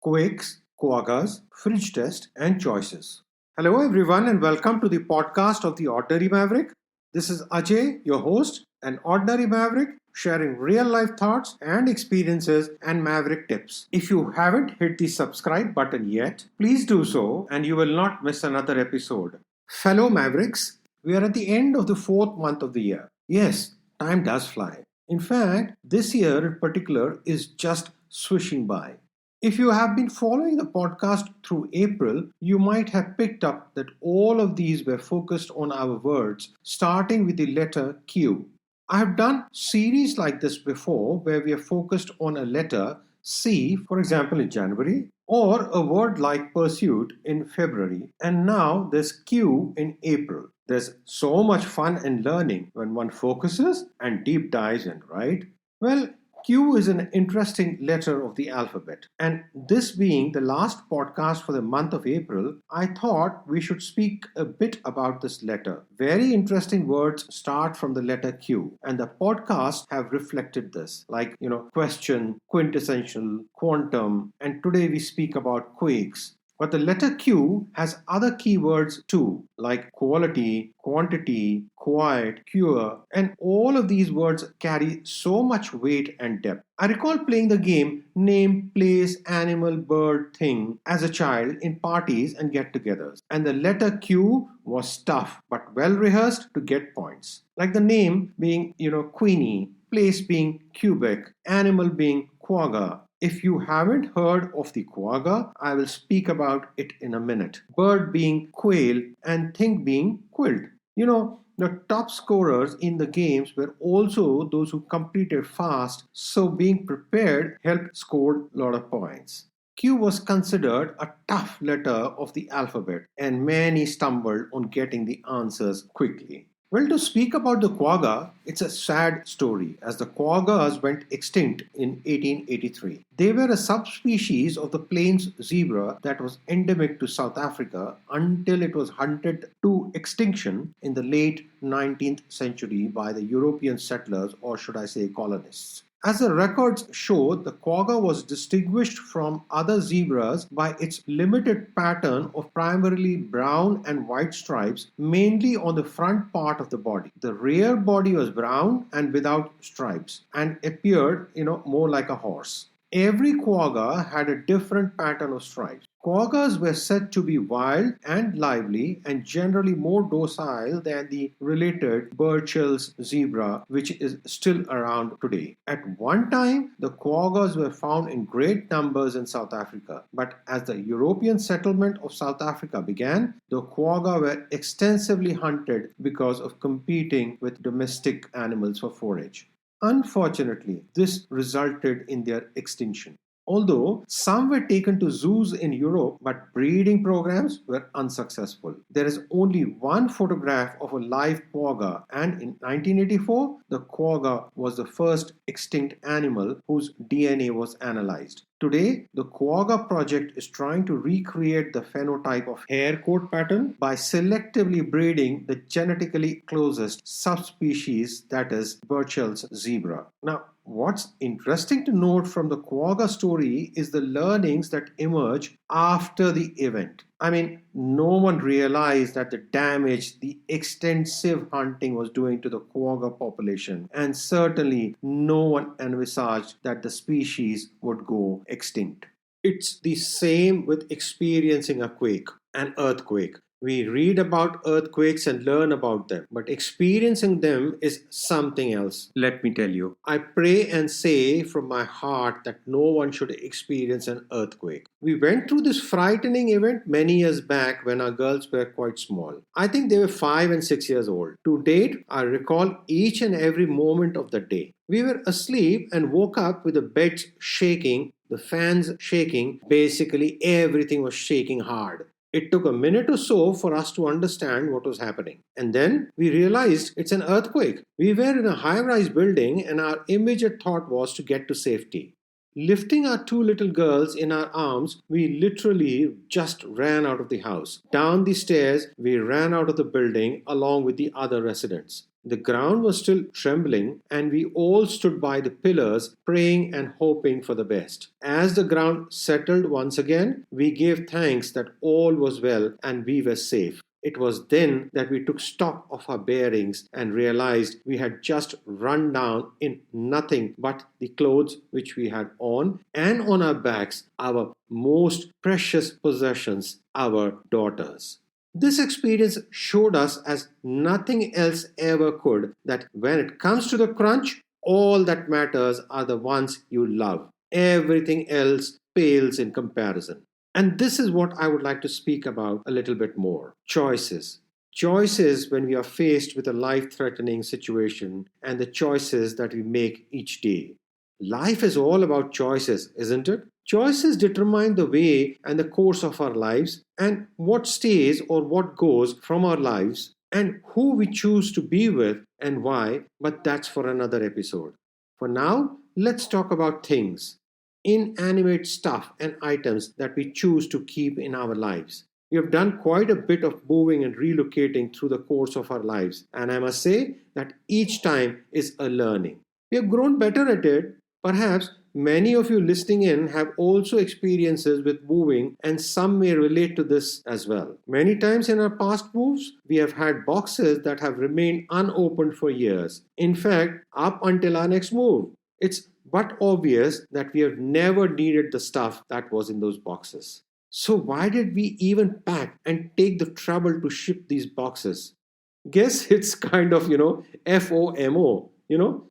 Quakes, Quaggas, Fridge Test, and Choices. Hello, everyone, and welcome to the podcast of The Ordinary Maverick. This is Ajay, your host, an ordinary maverick sharing real life thoughts and experiences and maverick tips. If you haven't hit the subscribe button yet, please do so, and you will not miss another episode. Fellow mavericks, we are at the end of the fourth month of the year. Yes, time does fly. In fact, this year in particular is just swishing by. If you have been following the podcast through April, you might have picked up that all of these were focused on our words, starting with the letter Q. I have done series like this before where we have focused on a letter C, for example, in January, or a word like pursuit in February, and now there's Q in April. There's so much fun and learning when one focuses and deep dives in, right? Well, Q is an interesting letter of the alphabet. And this being the last podcast for the month of April, I thought we should speak a bit about this letter. Very interesting words start from the letter Q, and the podcasts have reflected this, like, question, quintessential, quantum, and today we speak about quakes. But the letter Q has other keywords too, like quality, quantity, quiet, cure, and all of these words carry so much weight and depth. I recall playing the game name, place, animal, bird, thing as a child in parties and get togethers. And the letter Q was tough but well rehearsed to get points. Like the name being, Queenie, place being Quebec, animal being Quagga. If you haven't heard of the quagga, I will speak about it in a minute. Bird being quail and thing being quilt. The top scorers in the games were also those who completed fast, so being prepared helped score a lot of points. Q was considered a tough letter of the alphabet, and many stumbled on getting the answers quickly. Well, to speak about the quagga, it's a sad story as the quaggas went extinct in 1883. They were a subspecies of the plains zebra that was endemic to South Africa until it was hunted to extinction in the late 19th century by the European settlers, or should I say colonists. As the records show, the quagga was distinguished from other zebras by its limited pattern of primarily brown and white stripes, mainly on the front part of the body. The rear body was brown and without stripes and appeared, more like a horse. Every quagga had a different pattern of stripes. Quaggas were said to be wild and lively and generally more docile than the related Burchell's zebra, which is still around today. At one time, the quaggas were found in great numbers in South Africa, but as the European settlement of South Africa began, the quagga were extensively hunted because of competing with domestic animals for forage. Unfortunately, this resulted in their extinction. Although some were taken to zoos in Europe, but breeding programs were unsuccessful. There is only one photograph of a live quagga, and in 1984, the quagga was the first extinct animal whose DNA was analyzed. Today, the Quagga project is trying to recreate the phenotype of hair coat pattern by selectively breeding the genetically closest subspecies, that is, Burchell's zebra. Now, what's interesting to note from the quagga story is the learnings that emerge after the event. No one realized that the damage the extensive hunting was doing to the quagga population, and certainly no one envisaged that the species would go extinct. It's the same with experiencing a quake, an earthquake. We read about earthquakes and learn about them, but experiencing them is something else. Let me tell you. I pray and say from my heart that no one should experience an earthquake. We went through this frightening event many years back when our girls were quite small. I think they were 5 and 6 years old. To date, I recall each and every moment of the day. We were asleep and woke up with the beds shaking, the fans shaking, basically everything was shaking hard. It took a minute or so for us to understand what was happening. And then we realized it's an earthquake. We were in a high-rise building and our immediate thought was to get to safety. Lifting our 2 little girls in our arms, we literally just ran out of the house. Down the stairs, we ran out of the building along with the other residents. The ground was still trembling, and we all stood by the pillars, praying and hoping for the best. As the ground settled once again, we gave thanks that all was well and we were safe. It was then that we took stock of our bearings and realized we had just run down in nothing but the clothes which we had on, and on our backs our most precious possessions, our daughters. This experience showed us, as nothing else ever could, that when it comes to the crunch, all that matters are the ones you love. Everything else pales in comparison. And this is what I would like to speak about a little bit more: choices. Choices when we are faced with a life threatening situation, and the choices that we make each day. Life is all about choices, isn't it? Choices determine the way and the course of our lives, and what stays or what goes from our lives, and who we choose to be with and why, but that's for another episode. For now, let's talk about things, inanimate stuff and items that we choose to keep in our lives. We have done quite a bit of moving and relocating through the course of our lives, and I must say that each time is a learning. We have grown better at it. Perhaps many of you listening in have also experiences with moving, and some may relate to this as well. Many times in our past moves, we have had boxes that have remained unopened for years. In fact, up until our next move. It's but obvious that we have never needed the stuff that was in those boxes. So, why did we even pack and take the trouble to ship these boxes? Guess it's kind of, FOMO,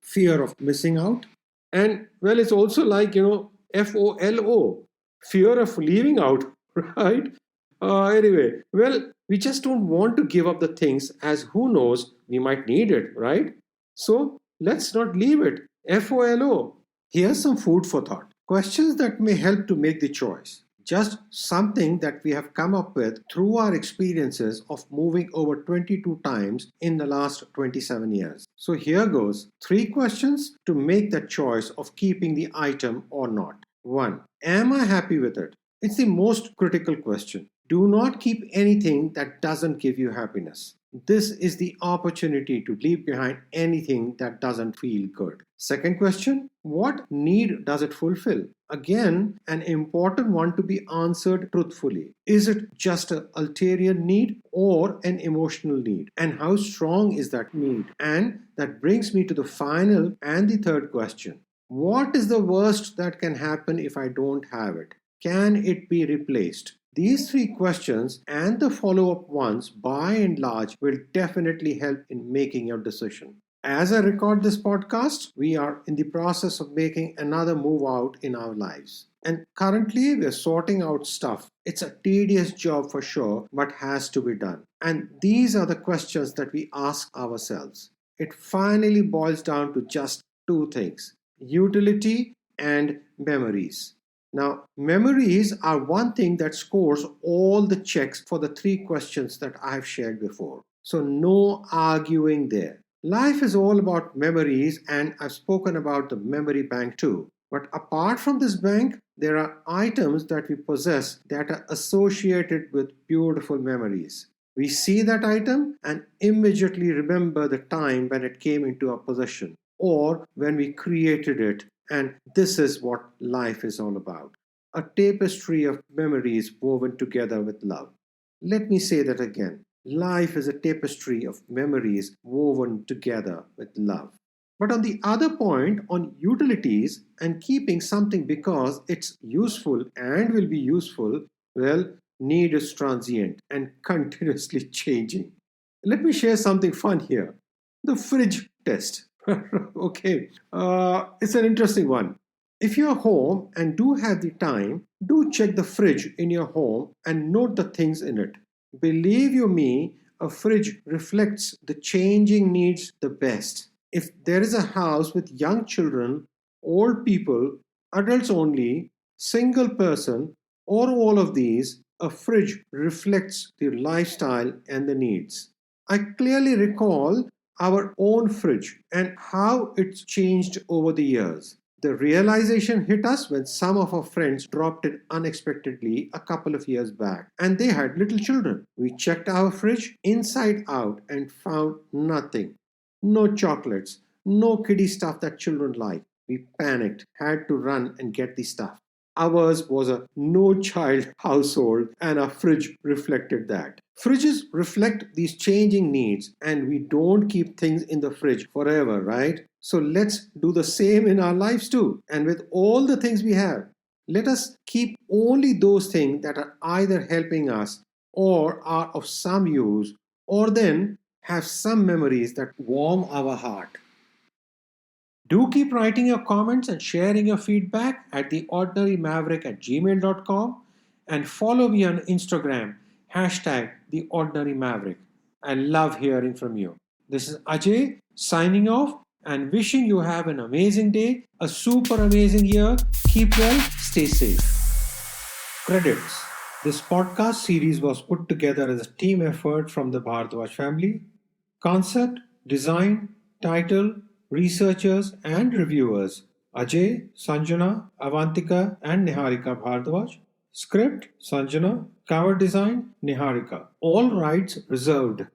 fear of missing out. And well, it's also like, FOLO, fear of leaving out, right? Anyway, well, we just don't want to give up the things, as who knows, we might need it, right? So let's not leave it. FOLO. Here's some food for thought. Questions that may help to make the choice. Just something that we have come up with through our experiences of moving over 22 times in the last 27 years. So here goes. 3 questions to make that choice of keeping the item or not. 1. Am I happy with it? It's the most critical question. Do not keep anything that doesn't give you happiness. This is the opportunity to leave behind anything that doesn't feel good. Second question: what need does it fulfill? Again, an important one to be answered truthfully. Is it just an ulterior need or an emotional need? And how strong is that need? And that brings me to the final and the third question. What is the worst that can happen if I don't have it? Can it be replaced? These 3 questions and the follow up ones, by and large, will definitely help in making your decision. As I record this podcast, we are in the process of making another move out in our lives. And currently, we're sorting out stuff. It's a tedious job for sure, but has to be done. And these are the questions that we ask ourselves. It finally boils down to just 2 things: utility and memories. Now, memories are one thing that scores all the checks for the 3 questions that I have shared before. So, no arguing there. Life is all about memories, and I've spoken about the memory bank too. But apart from this bank, there are items that we possess that are associated with beautiful memories. We see that item and immediately remember the time when it came into our possession or when we created it. And this is what life is all about: a tapestry of memories woven together with love. Let me say that again. Life is a tapestry of memories woven together with love. But on the other point, on utilities and keeping something because it's useful and will be useful, well, need is transient and continuously changing. Let me share something fun here: the fridge test. Okay, it's an interesting one. If you're home and do have the time, do check the fridge in your home and note the things in it. Believe you me, a fridge reflects the changing needs the best. If there is a house with young children, old people, adults only, single person, or all of these, a fridge reflects the lifestyle and the needs. I clearly recall our own fridge and how it's changed over the years. The realization hit us when some of our friends dropped in unexpectedly a couple of years back, and they had little children. We checked our fridge inside out and found nothing. No chocolates, no kiddie stuff that children like. We panicked, had to run and get the stuff. Ours was a no child household, and our fridge reflected that. Fridges reflect these changing needs, and we don't keep things in the fridge forever, right? So let's do the same in our lives too. And with all the things we have, let us keep only those things that are either helping us or are of some use, or then have some memories that warm our heart. Do keep writing your comments and sharing your feedback at theordinarymaverick@gmail.com and follow me on Instagram, hashtag theordinarymaverick. I love hearing from you. This is Ajay signing off and wishing you have an amazing day, a super amazing year. Keep well, stay safe. Credits. This podcast series was put together as a team effort from the Bhardwaj family. Concept, design, title, researchers, and reviewers Ajay, Sanjana, Avantika, and Niharika Bhardwaj. Script, Sanjana. Cover design, Niharika. All rights reserved.